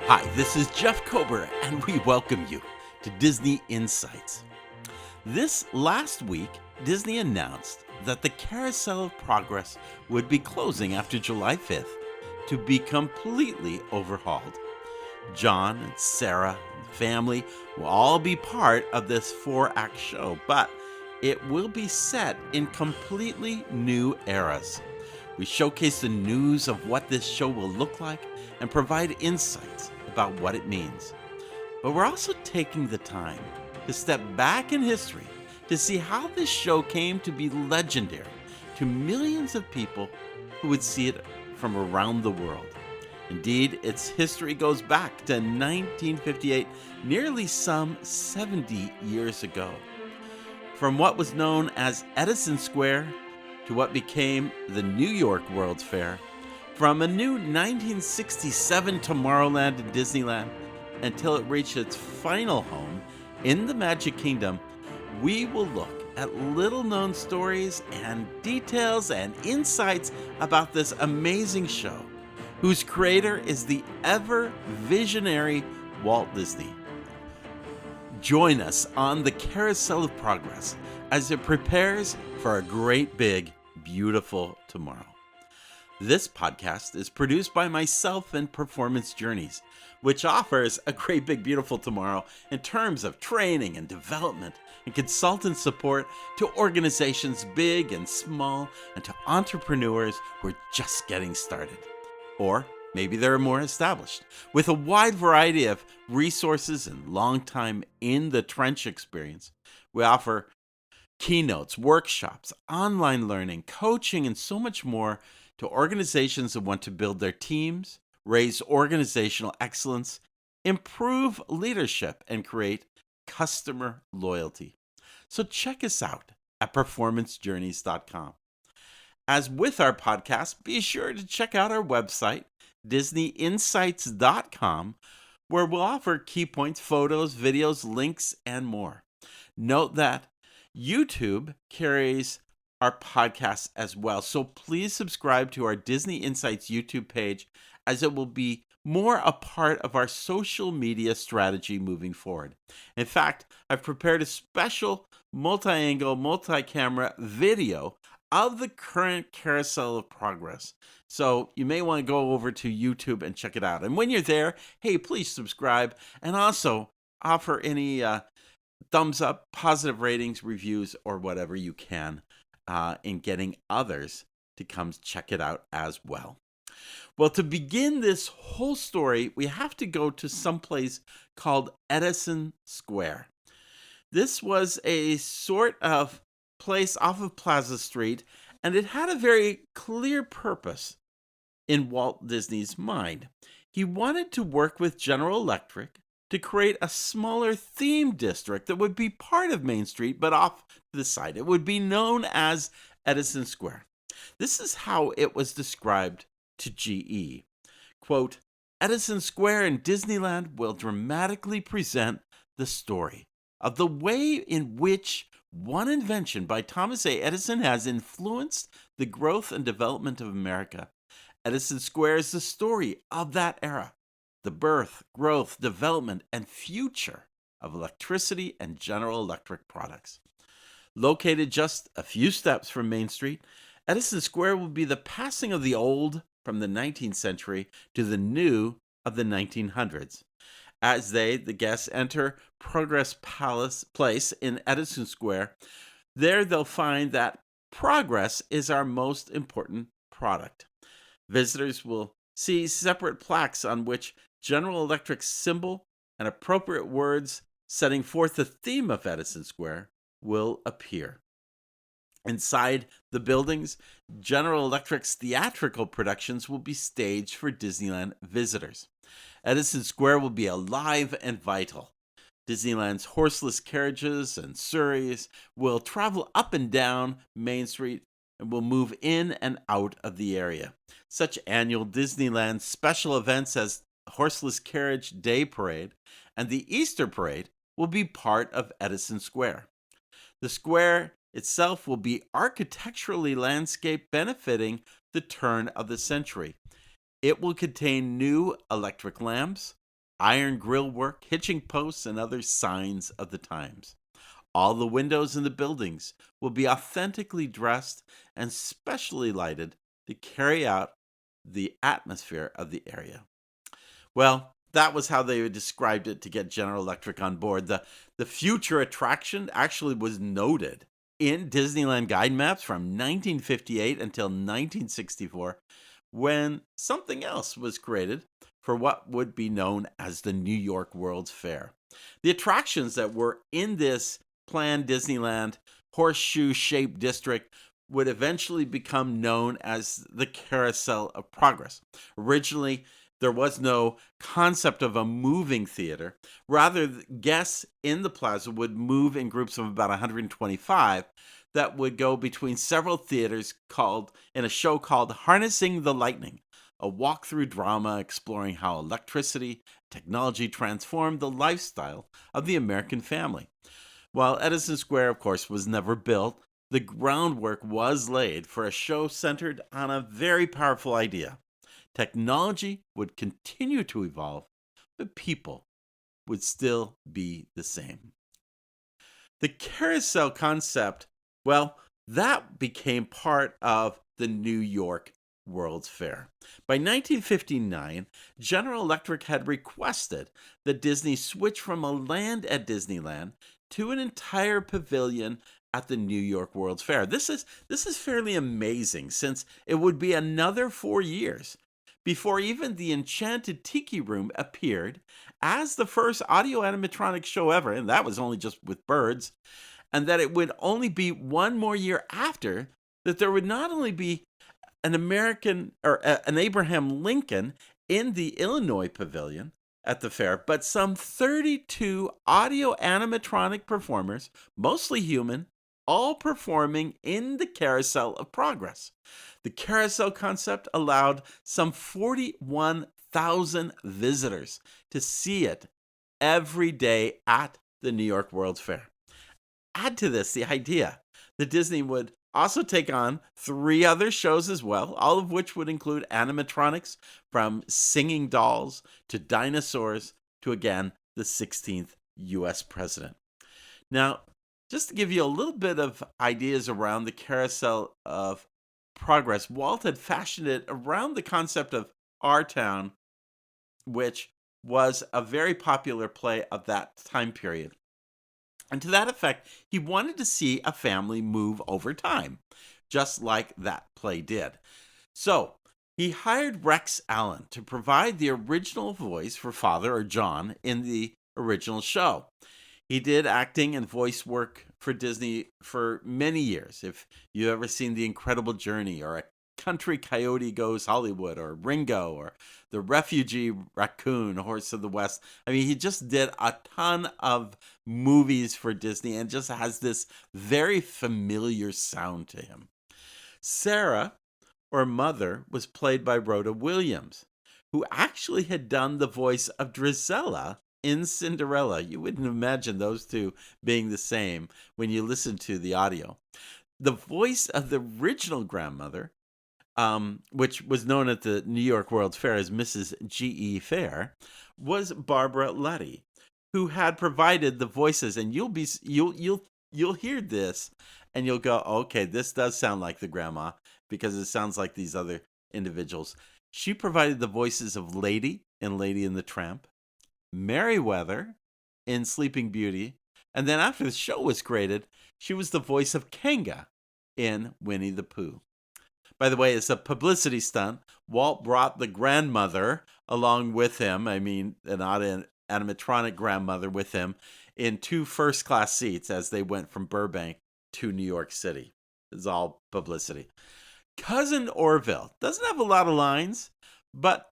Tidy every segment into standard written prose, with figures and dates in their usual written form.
Hi, this is Jeff Kober, and we welcome you to Disney Insights. This last week, Disney announced that the Carousel of Progress would be closing after July 5th to be completely overhauled. John and Sara and the family will all be part of this 4-act show, but it will be set in completely new eras. We showcase the news of what this show will look like and provide insights about what it means. But we're also taking the time to step back in history to see how this show came to be legendary to millions of people who would see it from around the world. Indeed, its history goes back to 1958, nearly some 70 years ago. From what was known as Edison Square to what became the New York World's Fair, from a new 1967 Tomorrowland and Disneyland until it reached its final home in the Magic Kingdom, we will look at little-known stories and details and insights about this amazing show, whose creator is the ever-visionary Walt Disney. Join us on the Carousel of Progress as it prepares for a great big beautiful tomorrow. This podcast is produced by myself and Performance Journeys, which offers a great big beautiful tomorrow in terms of training and development and consultant support to organizations big and small and to entrepreneurs who are just getting started. Or maybe they're more established, with a wide variety of resources and long time in the trench experience. We offer keynotes, workshops, online learning, coaching, and so much more to organizations that want to build their teams, raise organizational excellence, improve leadership, and create customer loyalty. So check us out at performancejourneys.com. As with our podcast, be sure to check out our website, disneyinsights.com, where we'll offer key points, photos, videos, links, and more. Note that YouTube carries our podcast as well, so please subscribe to our Disney Insights YouTube page, as it will be more a part of our social media strategy moving forward. In fact, I've prepared a special multi-angle, multi-camera video of the current Carousel of Progress. So you may want to go over to YouTube and check it out. And when you're there, hey, please subscribe and also offer any thumbs up, positive ratings, reviews, or whatever you can in getting others to come check it out as well. Well, to begin this whole story, we have to go to someplace called Edison Square. This was a sort of place off of Plaza Street, and it had a very clear purpose in Walt Disney's mind. He wanted to work with General Electric to create a smaller theme district that would be part of Main Street, but off to the side. It would be known as Edison Square. This is how it was described to GE. Quote, Edison Square in Disneyland will dramatically present the story of the way in which one invention by Thomas A. Edison has influenced the growth and development of America. Edison Square is the story of that era, the birth, growth, development, and future of electricity and General Electric products. Located just a few steps from Main Street, Edison Square will be the passing of the old from the 19th century to the new of the 1900s. As the guests enter Progress Place in Edison Square, there they'll find that progress is our most important product. Visitors will see separate plaques on which General Electric's symbol and appropriate words setting forth the theme of Edison Square will appear. Inside the buildings, General Electric's theatrical productions will be staged for Disneyland visitors. Edison Square will be alive and vital. Disneyland's horseless carriages and surreys will travel up and down Main Street and will move in and out of the area. Such annual Disneyland special events as Horseless Carriage Day Parade and the Easter Parade will be part of Edison Square. The square itself will be architecturally landscaped, benefiting the turn of the century. It will contain new electric lamps, iron grill work, hitching posts, and other signs of the times. All the windows in the buildings will be authentically dressed and specially lighted to carry out the atmosphere of the area. Well, that was how they described it to get General Electric on board. The future attraction actually was noted in Disneyland guide maps from 1958 until 1964, when something else was created for what would be known as the New York World's Fair. The attractions that were in this planned Disneyland horseshoe-shaped district would eventually become known as the Carousel of Progress. Originally, there was no concept of a moving theater. Rather, guests in the plaza would move in groups of about 125 that would go between several theaters called in a show called Harnessing the Lightning, a walkthrough drama exploring how electricity, technology transformed the lifestyle of the American family. While Edison Square, of course, was never built, the groundwork was laid for a show centered on a very powerful idea. Technology would continue to evolve, but people would still be the same. The carousel concept, well, that became part of the New York World's Fair. By 1959, General Electric had requested that Disney switch from a land at Disneyland to an entire pavilion at the New York World's Fair. This is fairly amazing, since it would be another 4 years before even the Enchanted Tiki Room appeared as the first audio animatronic show ever, and that was only just with birds, and that it would only be one more year after that there would not only be an American or an Abraham Lincoln in the Illinois pavilion at the fair, but some 32 audio animatronic performers, mostly human, all performing in the Carousel of Progress. The carousel concept allowed some 41,000 visitors to see it every day at the New York World's Fair. Add to this the idea that Disney would also take on 3 other shows as well, all of which would include animatronics from singing dolls to dinosaurs to, again, the 16th U.S. president. Now, just to give you a little bit of ideas around the Carousel of Progress, Walt had fashioned it around the concept of Our Town, which was a very popular play of that time period. And to that effect, he wanted to see a family move over time, just like that play did. So he hired Rex Allen to provide the original voice for Father or John in the original show. He did acting and voice work for Disney for many years. If you've ever seen The Incredible Journey, or A Country Coyote Goes Hollywood, or Ringo, or The Refugee Raccoon, Horse of the West. I mean, he just did a ton of movies for Disney and just has this very familiar sound to him. Sara, or Mother, was played by Rhoda Williams, who actually had done the voice of Drizella in Cinderella. You wouldn't imagine those two being the same when you listen to the audio. The voice of the original grandmother, which was known at the New York World's Fair as Mrs. G.E. Fair, was Barbara Luddy, who had provided the voices. And you'll hear this and you'll go, okay, this does sound like the grandma, because it sounds like these other individuals. She provided the voices of Lady in Lady and the Tramp, Merriweather in Sleeping Beauty, and then after the show was created, she was the voice of Kanga in Winnie the Pooh. By the way, as a publicity stunt, Walt brought the grandmother along with him, an animatronic grandmother with him, in 2 first-class seats as they went from Burbank to New York City. It's all publicity. Cousin Orville doesn't have a lot of lines, but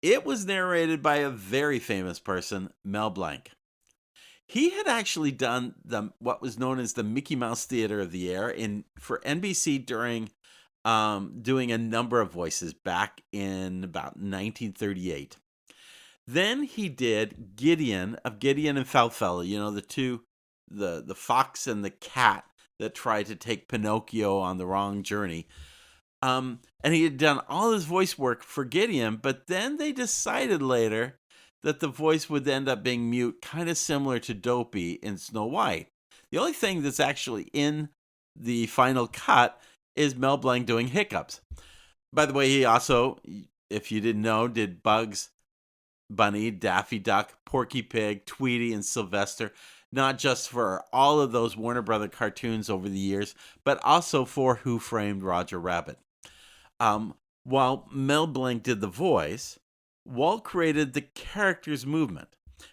it was narrated by a very famous person, Mel Blanc. He had actually done what was known as the Mickey Mouse Theater of the Air for NBC during doing a number of voices back in about 1938. Then he did Gideon and Felfella, the fox and the cat that tried to take Pinocchio on the wrong journey. And he had done all his voice work for Gideon, but then they decided later that the voice would end up being mute, kind of similar to Dopey in Snow White. The only thing that's actually in the final cut is Mel Blanc doing hiccups. By the way, he also, if you didn't know, did Bugs Bunny, Daffy Duck, Porky Pig, Tweety, and Sylvester, not just for all of those Warner Brother cartoons over the years, but also for Who Framed Roger Rabbit. While Mel Blanc did the voice, Walt created the character's movement.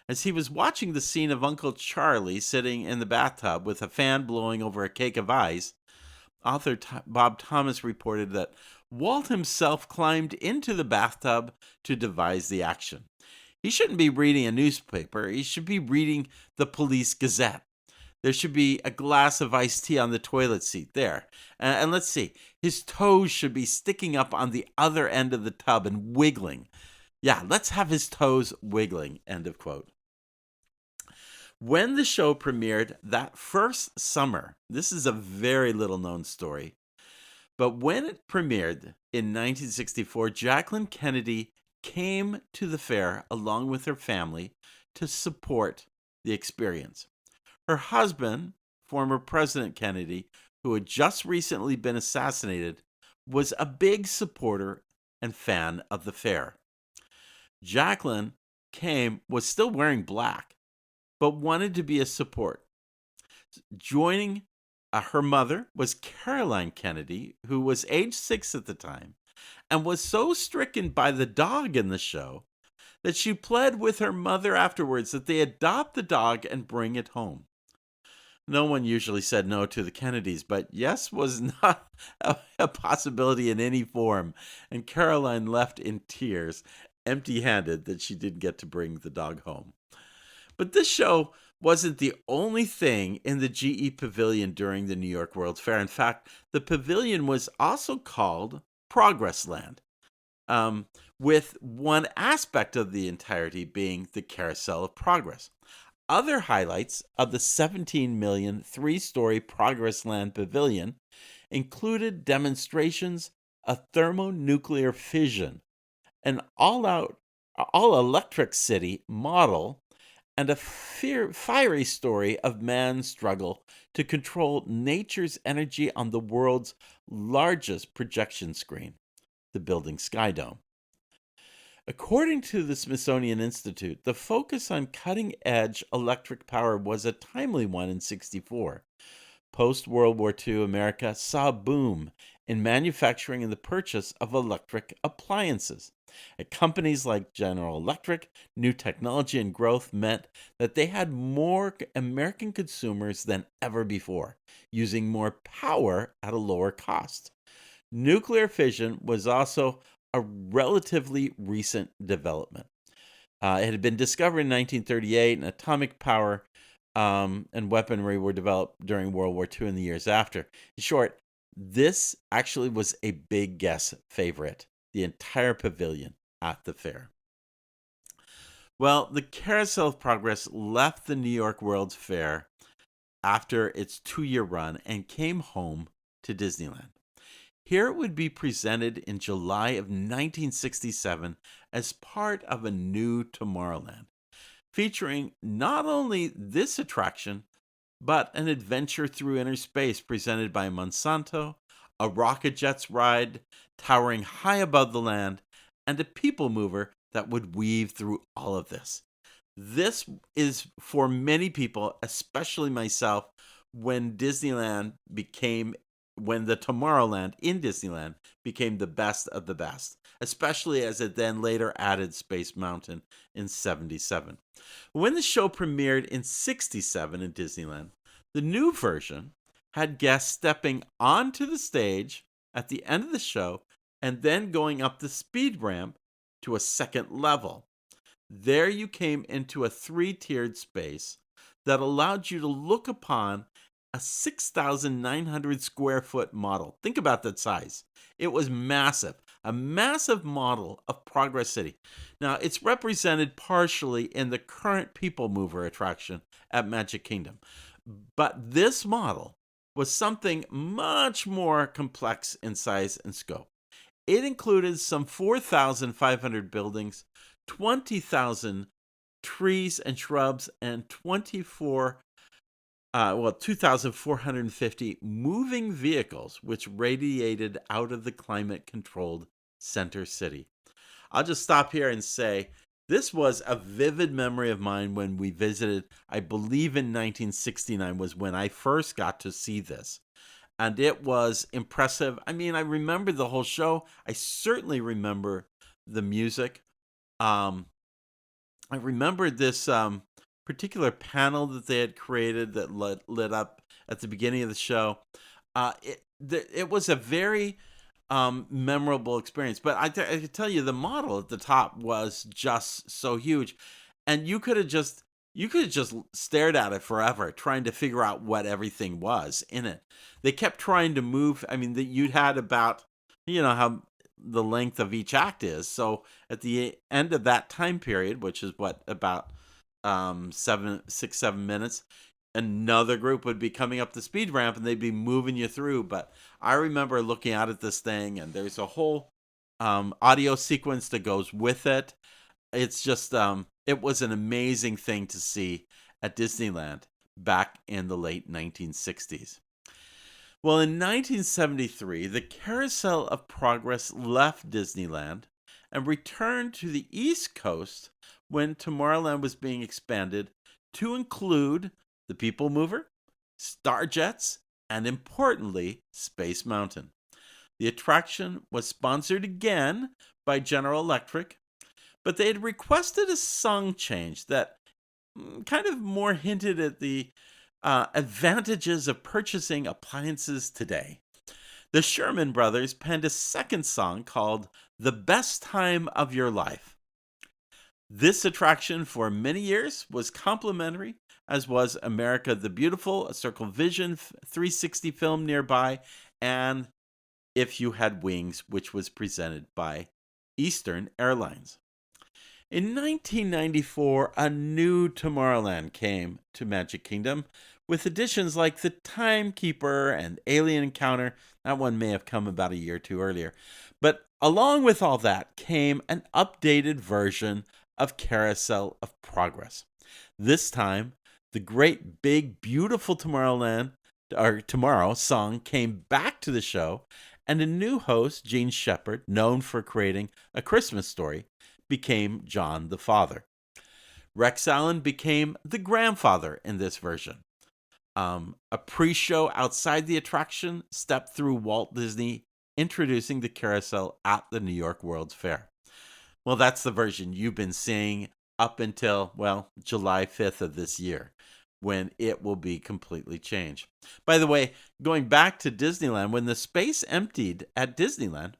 As he was watching the scene of Uncle Charlie sitting in the bathtub with a fan blowing over a cake of ice, author Bob Thomas reported that Walt himself climbed into the bathtub to devise the action. He shouldn't be reading a newspaper. He should be reading the Police Gazette. There should be a glass of iced tea on the toilet seat there. And let's see, his toes should be sticking up on the other end of the tub and wiggling. Yeah, let's have his toes wiggling, end of quote. When the show premiered that first summer, this is a very little known story, but when it premiered in 1964, Jacqueline Kennedy came to the fair along with her family to support the experience. Her husband, former President Kennedy, who had just recently been assassinated, was a big supporter and fan of the fair. Jacqueline was still wearing black, but wanted to be a support. Joining her mother was Caroline Kennedy, who was age 6 at the time, and was so stricken by the dog in the show that she pled with her mother afterwards that they adopt the dog and bring it home. No one usually said no to the Kennedys, but yes was not a possibility in any form, and Caroline left in tears, empty-handed, that she didn't get to bring the dog home. But this show wasn't the only thing in the GE Pavilion during the New York World's Fair. In fact, the pavilion was also called Progress Land, with one aspect of the entirety being the Carousel of Progress. Other highlights of the 17 million three-story Progress Land Pavilion included demonstrations of thermonuclear fission, an all-electric city model, and a fiery story of man's struggle to control nature's energy on the world's largest projection screen, the building Sky Dome. According to the Smithsonian Institute, the focus on cutting-edge electric power was a timely one in '64. Post-World War II America saw a boom in manufacturing and the purchase of electric appliances. At companies like General Electric, new technology and growth meant that they had more American consumers than ever before, using more power at a lower cost. Nuclear fission was also a relatively recent development. It had been discovered in 1938, and atomic power and weaponry were developed during World War II and the years after. In short, this actually was a big guest favorite, the entire pavilion at the fair. Well, the Carousel of Progress left the New York World's Fair after its 2-year run and came home to Disneyland. Here it would be presented in July of 1967 as part of a new Tomorrowland, featuring not only this attraction, but an adventure through inner space presented by Monsanto, a rocket jets ride towering high above the land, and a people mover that would weave through all of this. This is, for many people, especially myself, when the Tomorrowland in Disneyland became the best of the best, especially as it then later added Space Mountain in '77. When the show premiered in '67 in Disneyland, the new version had guests stepping onto the stage at the end of the show and then going up the speed ramp to a second level. There you came into a 3-tiered space that allowed you to look upon a 6,900 square foot model. Think about that size. It was massive, a massive model of Progress City. Now, it's represented partially in the current People Mover attraction at Magic Kingdom. But this model was something much more complex in size and scope. It included some 4,500 buildings, 20,000 trees and shrubs, and 2,450 moving vehicles, which radiated out of the climate-controlled center city. I'll just stop here and say this was a vivid memory of mine when we visited. I believe in 1969 was when I first got to see this. And it was impressive. I mean, I remember the whole show. I certainly remember the music. Um, I remember this particular panel that they had created that lit up at the beginning of the show. It was a very memorable experience. But I can tell you, the model at the top was just so huge, and you could have just stared at it forever, trying to figure out what everything was in it. They kept trying to move. I mean, you had about, how the length of each act is. So at the end of that time period, which is what, about 7 minutes, another group would be coming up the speed ramp and they'd be moving you through. But I remember looking out at this thing, and there's a whole audio sequence that goes with it. It's just it was an amazing thing to see at Disneyland back in the late 1960s. Well, in 1973, the Carousel of Progress left Disneyland and returned to the East Coast when Tomorrowland was being expanded to include the People Mover, Starjets, and importantly, Space Mountain. The attraction was sponsored again by General Electric, but they had requested a song change that kind of more hinted at the advantages of purchasing appliances today. The Sherman Brothers penned a second song called The Best Time of Your Life. This attraction for many years was complimentary, as was America the Beautiful, a Circle Vision 360 film nearby, and If You Had Wings, which was presented by Eastern Airlines. In 1994, a new Tomorrowland came to Magic Kingdom with additions like the Timekeeper and Alien Encounter. That one may have come about a year or two earlier. But along with all that came an updated version of Carousel of Progress. This time, the great, big, beautiful Tomorrow song came back to the show, and a new host, Gene Shepard, known for creating A Christmas Story, became John the father. Rex Allen became the grandfather in this version. A pre-show outside the attraction stepped through Walt Disney, introducing the carousel at the New York World's Fair. Well, that's the version you've been seeing up until, July 5th of this year, when it will be completely changed. By the way, going back to Disneyland, when the space emptied at Disneyland,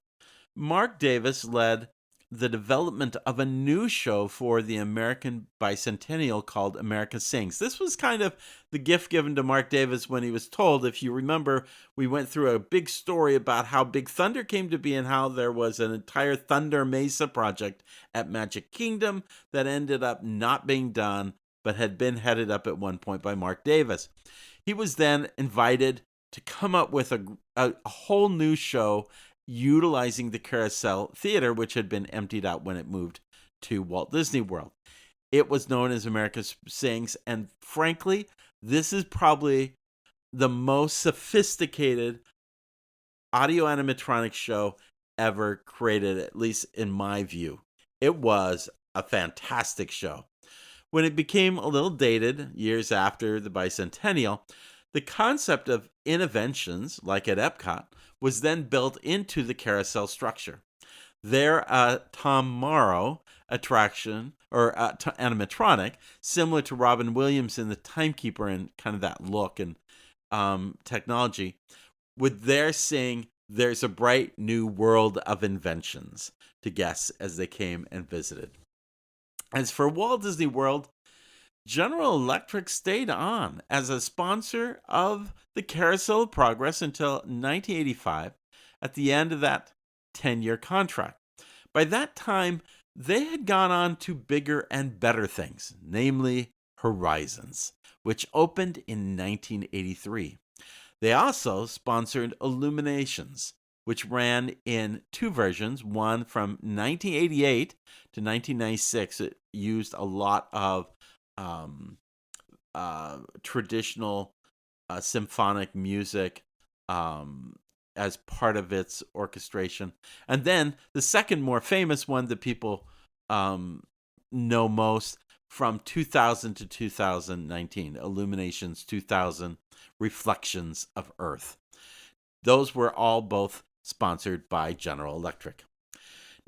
Mark Davis led the development of a new show for the American bicentennial called America Sings. This was kind of the gift given to Mark Davis when he was told, if you remember, we went through a big story about how Big Thunder came to be and how there was an entire Thunder Mesa project at Magic Kingdom that ended up not being done, but had been headed up at one point by Mark Davis. He was then invited to come up with a whole new show utilizing the Carousel Theater, which had been emptied out when it moved to Walt Disney World. It was known as America Sings, and frankly, this is probably the most sophisticated audio animatronic show ever created, at least in my view. It was a fantastic show. When it became a little dated years after the bicentennial, the concept of interventions, like at Epcot, was then built into the carousel structure. Their Tomorrow attraction, or animatronic, similar to Robin Williams in the Timekeeper and kind of that look and technology, would there sing There's a Bright New World of Inventions to guests as they came and visited. As for Walt Disney World, General Electric stayed on as a sponsor of the Carousel of Progress until 1985 at the end of that 10-year contract. By that time, they had gone on to bigger and better things, namely Horizons, which opened in 1983. They also sponsored Illuminations, which ran in two versions, one from 1988 to 1996. It used a lot of traditional symphonic music as part of its orchestration. And then the second more famous one that people know most, from 2000 to 2019, Illuminations 2000, Reflections of Earth. Those were all both sponsored by General Electric.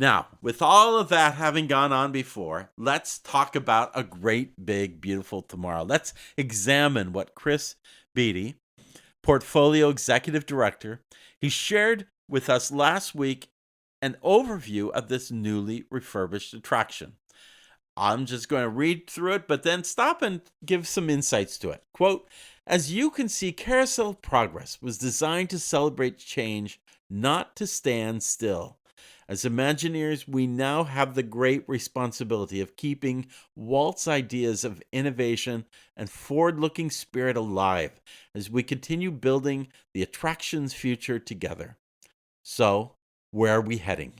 Now, with all of that having gone on before, let's talk about a great, big, beautiful tomorrow. Let's examine what Chris Beatty, Portfolio Executive Director, he shared with us last week an overview of this newly refurbished attraction. I'm just going to read through it, but then stop and give some insights to it. Quote, "As you can see, Carousel of Progress was designed to celebrate change, not to stand still. As Imagineers, we now have the great responsibility of keeping Walt's ideas of innovation and forward-looking spirit alive as we continue building the attraction's future together. So, where are we heading?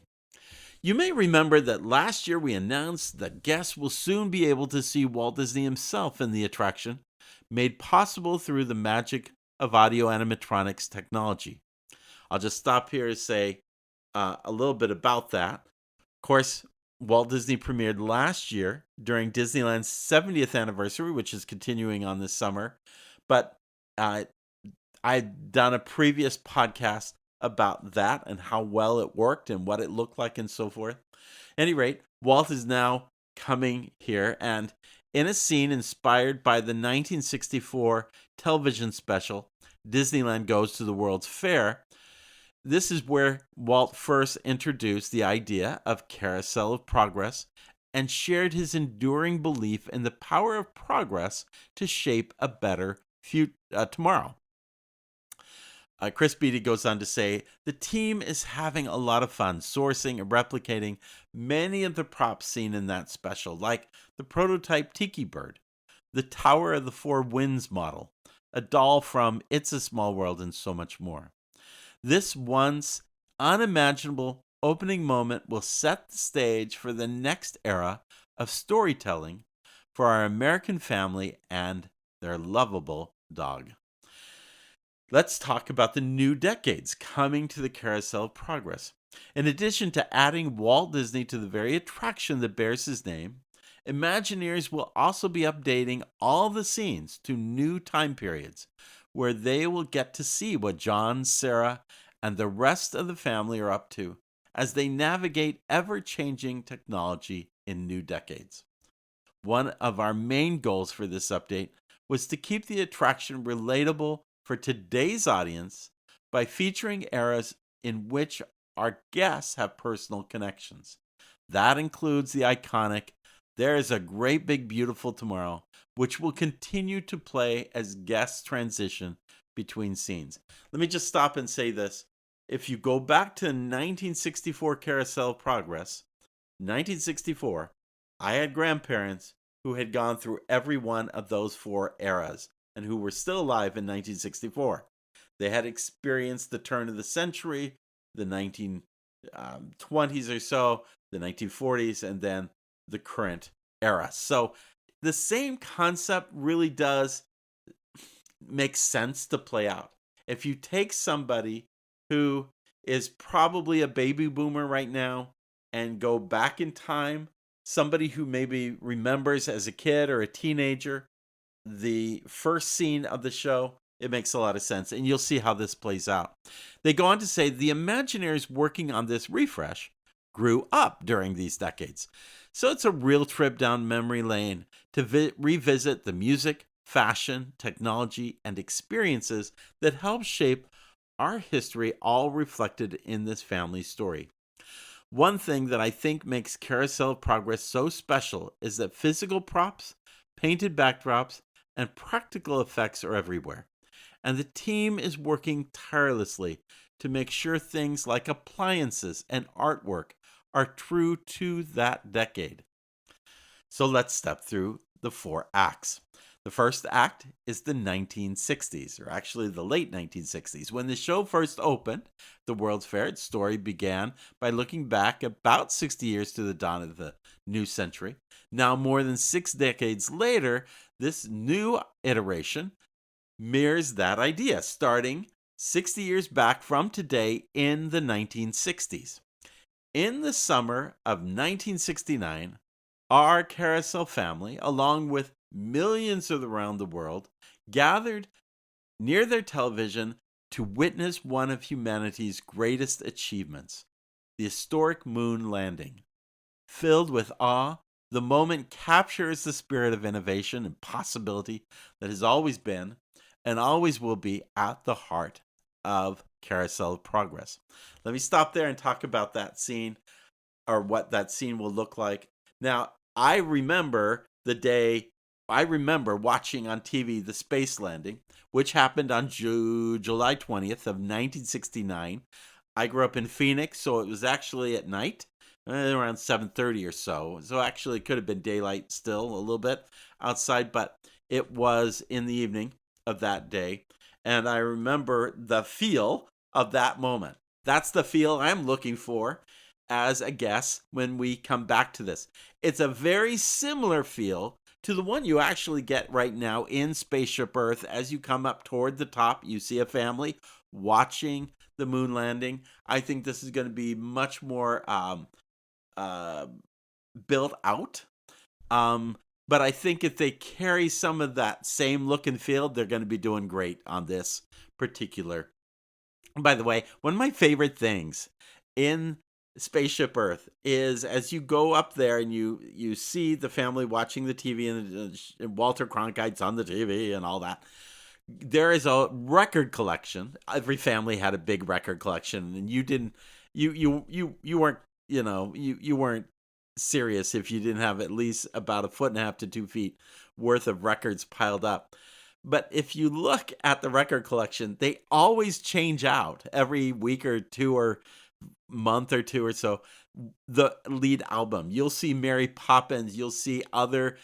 You may remember that last year we announced that guests will soon be able to see Walt Disney himself in the attraction, made possible through the magic of audio animatronics technology. I'll just stop here to say a little bit about that. Of course, Walt Disney premiered last year during Disneyland's 70th anniversary, which is continuing on this summer. But I'd done a previous podcast about that and how well it worked and what it looked like and so forth. At any rate, Walt is now coming here, and in a scene inspired by the 1964 television special, Disneyland Goes to the World's Fair, this is where Walt first introduced the idea of Carousel of Progress and shared his enduring belief in the power of progress to shape a better tomorrow. Chris Beatty goes on to say, the team is having a lot of fun sourcing and replicating many of the props seen in that special, like the prototype Tiki Bird, the Tower of the Four Winds model, a doll from It's a Small World, and so much more. This once unimaginable opening moment will set the stage for the next era of storytelling for our American family and their lovable dog. Let's talk about the new decades coming to the Carousel of Progress. In addition to adding Walt Disney to the very attraction that bears his name, Imagineers will also be updating all the scenes to new time periods, where they will get to see what John, Sara, and the rest of the family are up to as they navigate ever-changing technology in new decades. One of our main goals for this update was to keep the attraction relatable for today's audience by featuring eras in which our guests have personal connections. That includes the iconic There is a Great Big Beautiful Tomorrow, which will continue to play as guests transition between scenes. Let me just stop and say this. If you go back to 1964 Carousel of Progress, 1964, I had grandparents who had gone through every one of those four eras and who were still alive in 1964. They had experienced the turn of the century, the 1920s or so, the 1940s, and then the current era. So the same concept really does make sense to play out. If you take somebody who is probably a baby boomer right now and go back in time, somebody who maybe remembers as a kid or a teenager the first scene of the show, it makes a lot of sense, and you'll see how this plays out. They go on to say the Imagineers working on this refresh grew up during these decades. So it's a real trip down memory lane to revisit the music, fashion, technology, and experiences that help shape our history, all reflected in this family story. One thing that I think makes Carousel of Progress so special is that physical props, painted backdrops, and practical effects are everywhere. And the team is working tirelessly to make sure things like appliances and artwork are true to that decade. So let's step through the four acts. The first act is the 1960s, or actually the late 1960s. When the show first opened, the World's Fair, its story began by looking back about 60 years to the dawn of the new century. Now, more than 6 decades later, this new iteration mirrors that idea, starting 60 years back from today in the 1960s. In the summer of 1969, our Carousel family, along with millions around the world, gathered near their television to witness one of humanity's greatest achievements, the historic moon landing. Filled with awe, the moment captures the spirit of innovation and possibility that has always been and always will be at the heart of Carousel of Progress. Let me stop there and talk about that scene, or what that scene will look like. Now, I remember watching on TV the space landing, which happened on July 20th of 1969. I grew up in Phoenix, so it was actually at night, around 7:30 or so. So actually it could have been daylight still a little bit outside, but it was in the evening of that day. And I remember the feel of that moment. That's the feel I'm looking for as a guest when we come back to this. It's a very similar feel to the one you actually get right now in Spaceship Earth. As you come up toward the top, you see a family watching the moon landing. I think this is going to be much more built out. But I think if they carry some of that same look and feel, they're going to be doing great on this particular. By the way, one of my favorite things in Spaceship Earth is as you go up there and you see the family watching the TV and Walter Cronkite's on the TV and all that. There is a record collection. Every family had a big record collection, and you weren't serious if you didn't have at least about 1.5 to 2 feet worth of records piled up. But if you look at the record collection, they always change out every week or two or month or two or so. The lead album, you'll see Mary Poppins, you'll see other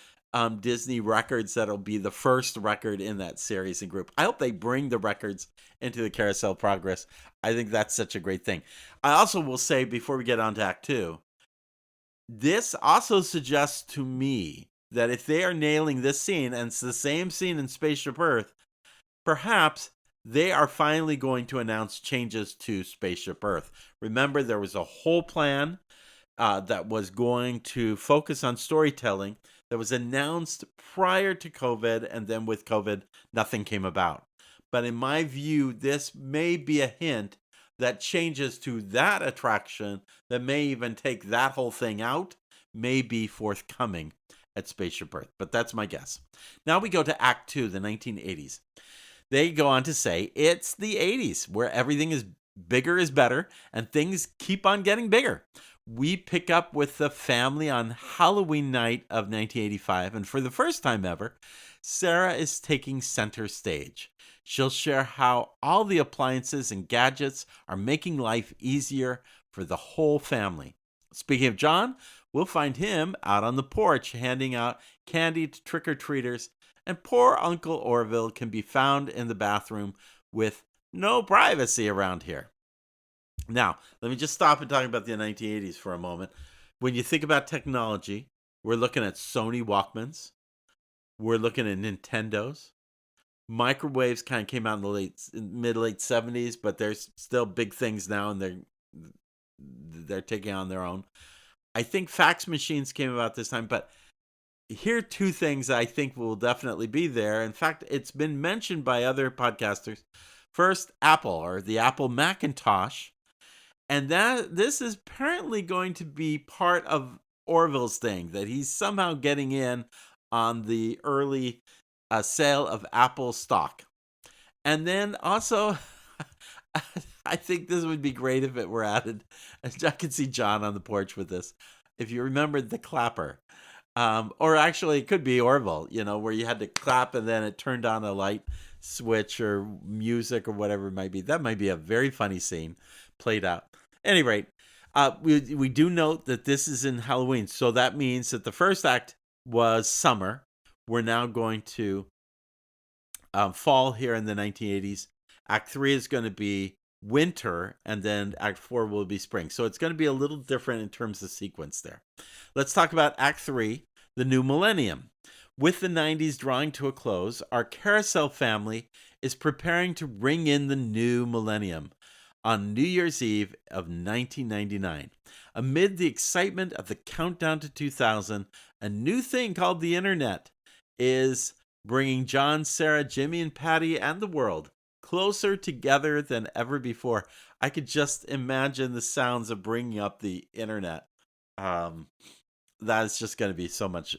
Disney records that'll be the first record in that series and group. I hope they bring the records into the Carousel Progress. I think that's such a great thing. I also will say, before we get on to Act 2, this also suggests to me that if they are nailing this scene, and it's the same scene in Spaceship Earth, perhaps they are finally going to announce changes to Spaceship Earth. Remember, there was a whole plan that was going to focus on storytelling that was announced prior to COVID, and then with COVID, nothing came about. But in my view, this may be a hint that changes to that attraction that may even take that whole thing out may be forthcoming at Spaceship Earth. But that's my guess. Now we go to Act 2, the 1980s. They go on to say it's the 80s where everything is bigger is better and things keep on getting bigger. We pick up with the family on Halloween night of 1985, and for the first time ever, Sara is taking center stage. She'll share how all the appliances and gadgets are making life easier for the whole family. Speaking of John, we'll find him out on the porch handing out candy to trick-or-treaters, and poor Uncle Orville can be found in the bathroom with no privacy around here. Now, let me just stop and talk about the 1980s for a moment. When you think about technology, we're looking at Sony Walkmans. We're looking at Nintendos. Microwaves kind of came out in the mid-late 70s, but there's still big things now, and they're taking on their own. I think fax machines came about this time, but here are two things I think will definitely be there. In fact, it's been mentioned by other podcasters. First, Apple, or the Apple Macintosh. And this is apparently going to be part of Orville's thing, that he's somehow getting in on the early sale of Apple stock. And then also, I think this would be great if it were added. I can see John on the porch with this. If you remembered the clapper. Or actually, it could be Orville, where you had to clap and then it turned on a light switch or music or whatever it might be. That might be a very funny scene played out. At any rate, we do note that this is in Halloween. So that means that the first act was summer. We're now going to fall here in the 1980s. Act 3 is going to be winter, and then Act 4 will be spring. So it's going to be a little different in terms of sequence there. Let's talk about Act 3, the new millennium. With the 90s drawing to a close, our Carousel family is preparing to ring in the new millennium on New Year's Eve of 1999. Amid the excitement of the countdown to 2000, a new thing called the internet is bringing John, Sara, Jimmy, and Patty and the world closer together than ever before. I could just imagine the sounds of bringing up the internet. That is just going to be so much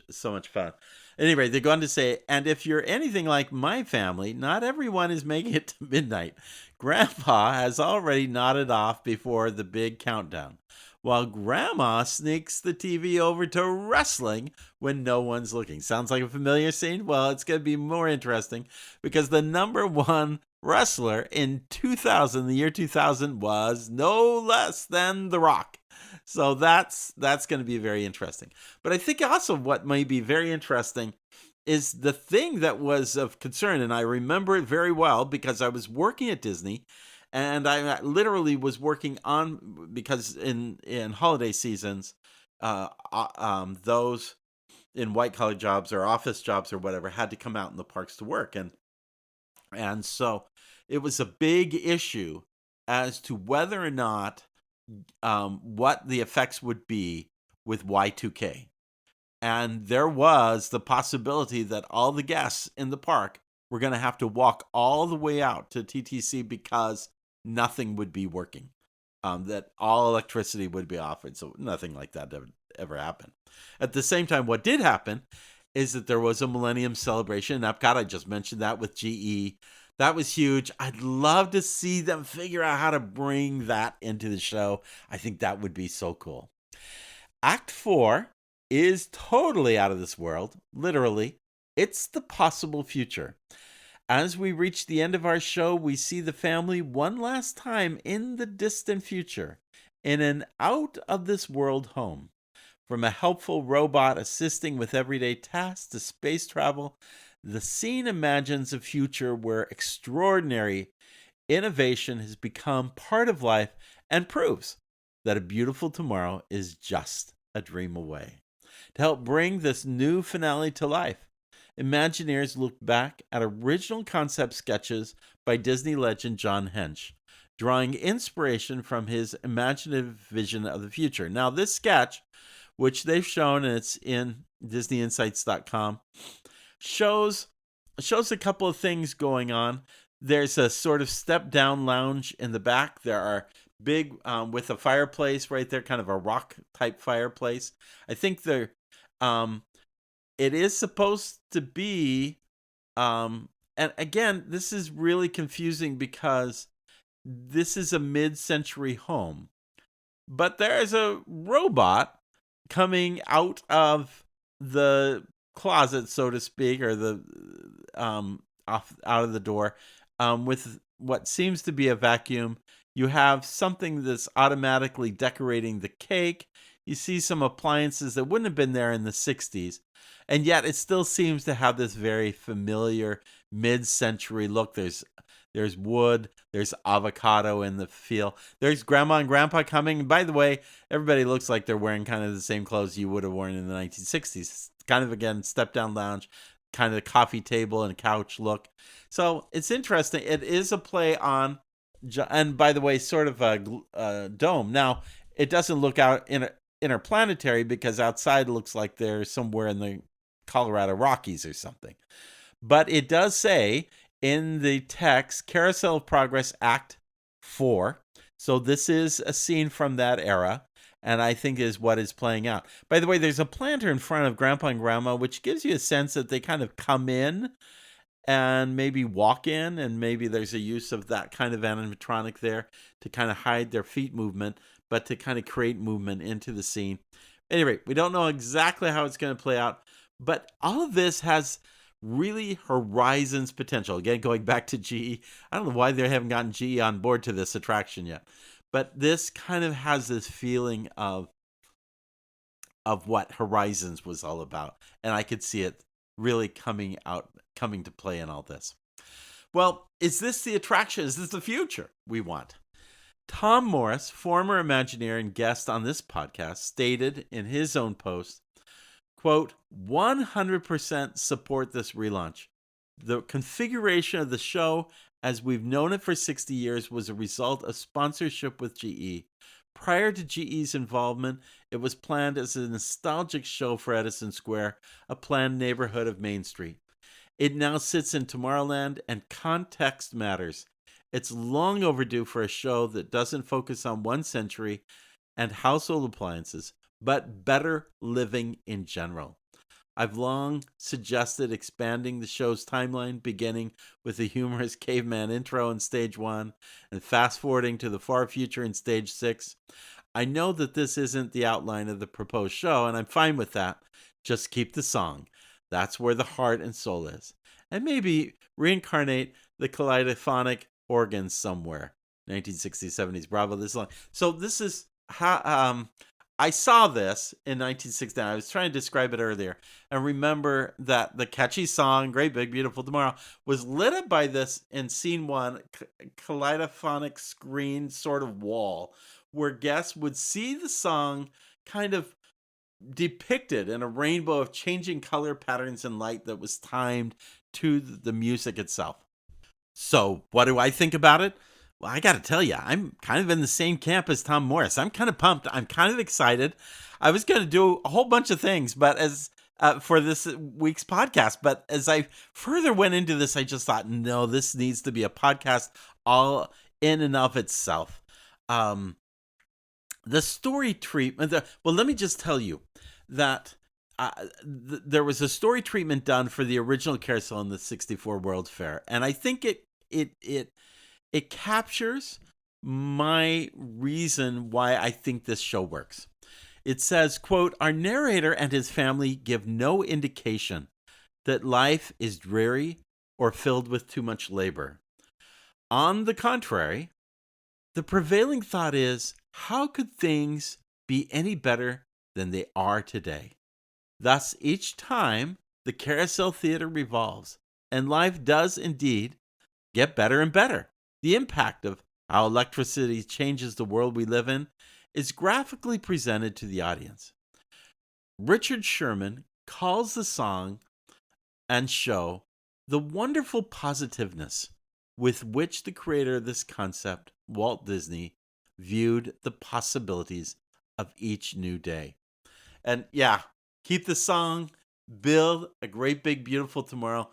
fun. Anyway, they're going to say, and if you're anything like my family, not everyone is making it to midnight. Grandpa has already nodded off before the big countdown, while Grandma sneaks the TV over to wrestling when no one's looking. Sounds like a familiar scene? Well, it's going to be more interesting because the number one wrestler in 2000, the year 2000, was no less than The Rock. So that's going to be very interesting. But I think also what may be very interesting is the thing that was of concern, and I remember it very well because I was working at Disney, and I literally was working on, because in holiday seasons, those in white collar jobs or office jobs or whatever had to come out in the parks to work, and so it was a big issue as to whether or not what the effects would be with Y2K. And there was the possibility that all the guests in the park were going to have to walk all the way out to TTC because nothing would be working, that all electricity would be offered. So nothing like that ever happened. At the same time, what did happen is that there was a Millennium Celebration in Epcot. I just mentioned that with GE. That was huge. I'd love to see them figure out how to bring that into the show. I think that would be so cool. Act 4 is totally out of this world. Literally, it's the possible future. As we reach the end of our show, we see the family one last time in the distant future, in an out-of-this-world home. From a helpful robot assisting with everyday tasks to space travel, the scene imagines a future where extraordinary innovation has become part of life and proves that a beautiful tomorrow is just a dream away. To help bring this new finale to life, Imagineers looked back at original concept sketches by Disney legend John Hench, drawing inspiration from his imaginative vision of the future. Now, this sketch, which they've shown, and it's in DisneyInsights.com, shows a couple of things going on. There's a sort of step-down lounge in the back. There are big, with a fireplace right there, kind of a rock-type fireplace. I think it is supposed to be, and again, this is really confusing because this is a mid-century home. But there is a robot coming out of the closet, so to speak, or the out of the door, with what seems to be a vacuum. You have something that's automatically decorating the cake. You see some appliances that wouldn't have been there in the 60s. And yet it still seems to have this very familiar mid-century look. There's wood, there's avocado in the feel. There's Grandma and Grandpa coming. And by the way, everybody looks like they're wearing kind of the same clothes you would have worn in the 1960s. Kind of, again, step-down lounge, kind of coffee table and couch look. So it's interesting. It is a play on, and by the way, sort of a dome. Now, it doesn't look out interplanetary because outside it looks like they're somewhere in the Colorado Rockies or something. But it does say in the text, Carousel of Progress Act 4. So this is a scene from that era, and I think is what is playing out. By the way, there's a planter in front of Grandpa and Grandma, which gives you a sense that they kind of come in and maybe walk in, and maybe there's a use of that kind of animatronic there to kind of hide their feet movement, but to kind of create movement into the scene. Anyway, we don't know exactly how it's going to play out, but all of this has really Horizons potential. Again, going back to GE, I don't know why they haven't gotten GE on board to this attraction yet, but this kind of has this feeling of what Horizons was all about, and I could see it really coming to play in all this. Well, is this the attraction? Is this the future we want? Tom Morris, former Imagineer and guest on this podcast, stated in his own post, quote, 100% support this relaunch. The configuration of the show, as we've known it for 60 years, was a result of sponsorship with GE. Prior to GE's involvement, it was planned as a nostalgic show for Edison Square, a planned neighborhood of Main Street. It now sits in Tomorrowland, and context matters. It's long overdue for a show that doesn't focus on one century and household appliances, but better living in general. I've long suggested expanding the show's timeline, beginning with the humorous caveman intro in stage 1 and fast forwarding to the far future in stage 6. I know that this isn't the outline of the proposed show, and I'm fine with that. Just keep the song. That's where the heart and soul is. And maybe reincarnate the kaleidophonic organs somewhere. 1960s, 70s, bravo, this line. So this is how I saw this in 1969. I was trying to describe it earlier. And remember that the catchy song, Great Big Beautiful Tomorrow, was lit up by this in scene 1, kaleidophonic screen sort of wall, where guests would see the song kind of depicted in a rainbow of changing color patterns and light that was timed to the music itself. So what do I think about it? Well, I got to tell you, I'm kind of in the same camp as Tom Morris. I'm kind of pumped. I'm kind of excited. I was going to do a whole bunch of things, but as for this week's podcast, but as I further went into this, I just thought, no, this needs to be a podcast all in and of itself. The story treatment. Well, let me just tell you that there was a story treatment done for the original Carousel in the '64 World Fair, and I think it captures my reason why I think this show works. It says, quote, our narrator and his family give no indication that life is dreary or filled with too much labor. On the contrary, the prevailing thought is, how could things be any better than they are today? Thus, each time the Carousel Theater revolves, and life does indeed get better and better. The impact of how electricity changes the world we live in is graphically presented to the audience. Richard Sherman calls the song and show the wonderful positiveness with which the creator of this concept, Walt Disney, viewed the possibilities of each new day. And yeah, keep the song, build a great big beautiful tomorrow,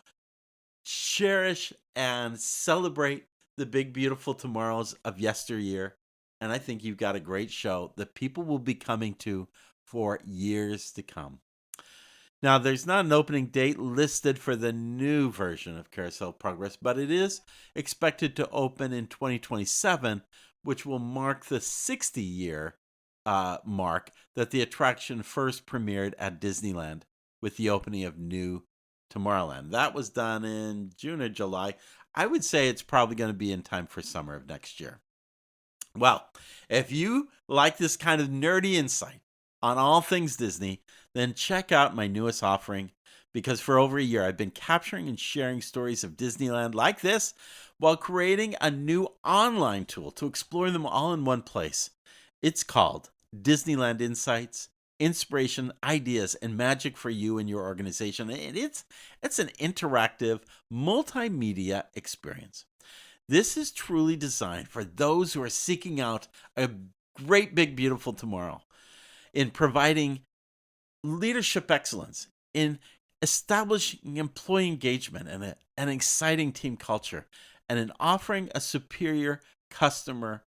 cherish and celebrate the big beautiful tomorrows of yesteryear, and I think you've got a great show that people will be coming to for years to come. Now, there's not an opening date listed for the new version of Carousel of Progress, but it is expected to open in 2027, which will mark the 60-year mark that the attraction first premiered at Disneyland with the opening of new Tomorrowland. That was done in June or July. I would say it's probably going to be in time for summer of next year. Well, if you like this kind of nerdy insight on all things Disney, then check out my newest offering, because for over a year I've been capturing and sharing stories of Disneyland like this while creating a new online tool to explore them all in one place. It's called Disneyland Insights, Inspiration, Ideas, and Magic for You and Your Organization. And it's an interactive multimedia experience. This is truly designed for those who are seeking out a great big beautiful tomorrow, in providing leadership excellence, in establishing employee engagement and an exciting team culture, and in offering a superior customer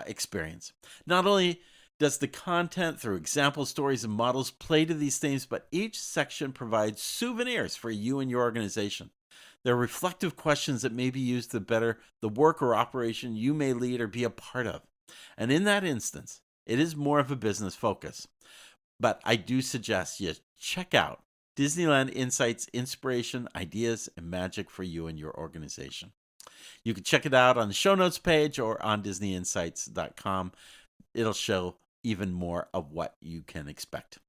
experience. Not only does the content through example stories and models play to these themes, but each section provides souvenirs for you and your organization. They're reflective questions that may be used to better the work or operation you may lead or be a part of. And in that instance, it is more of a business focus. But I do suggest you check out Disneyland Insights, Inspiration, Ideas, and Magic for You and your organization. You can check it out on the show notes page or on DisneyInsights.com. It'll show even more of what you can expect.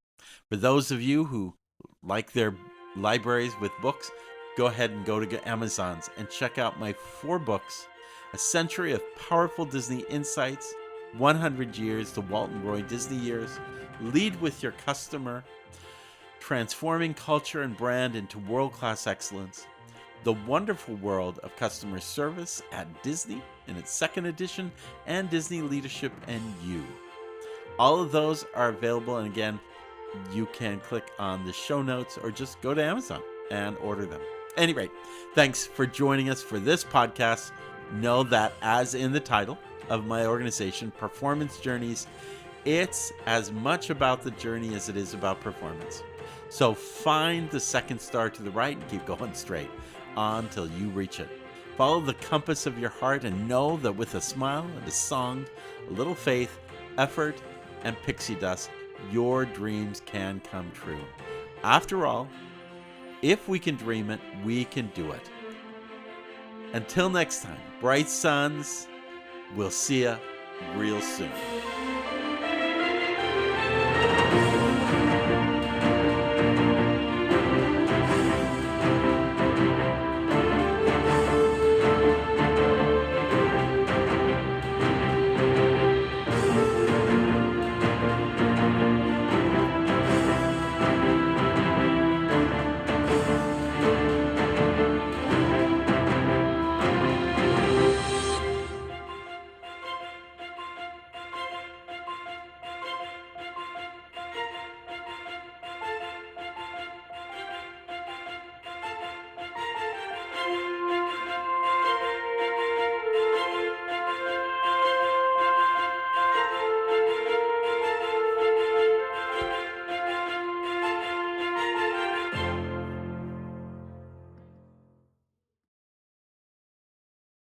For those of you who like their libraries with books, go ahead and go to Amazon's and check out my 4 books, A Century of Powerful Disney Insights, 100 Years, the Walt and Roy Disney Years, Lead with Your Customer, Transforming Culture and Brand into World-Class Excellence, The Wonderful World of Customer Service at Disney in its 2nd edition, and Disney Leadership and You. All of those are available, and again, you can click on the show notes or just go to Amazon and order them. At any rate, thanks for joining us for this podcast. Know that, as in the title of my organization, Performance Journeys, it's as much about the journey as it is about performance. So find the second star to the right and keep going straight on till you reach it. Follow the compass of your heart and know that with a smile and a song, a little faith, effort, and pixie dust, your dreams can come true. After all, if we can dream it, we can do it. Until next time, bright suns, we'll see ya real soon.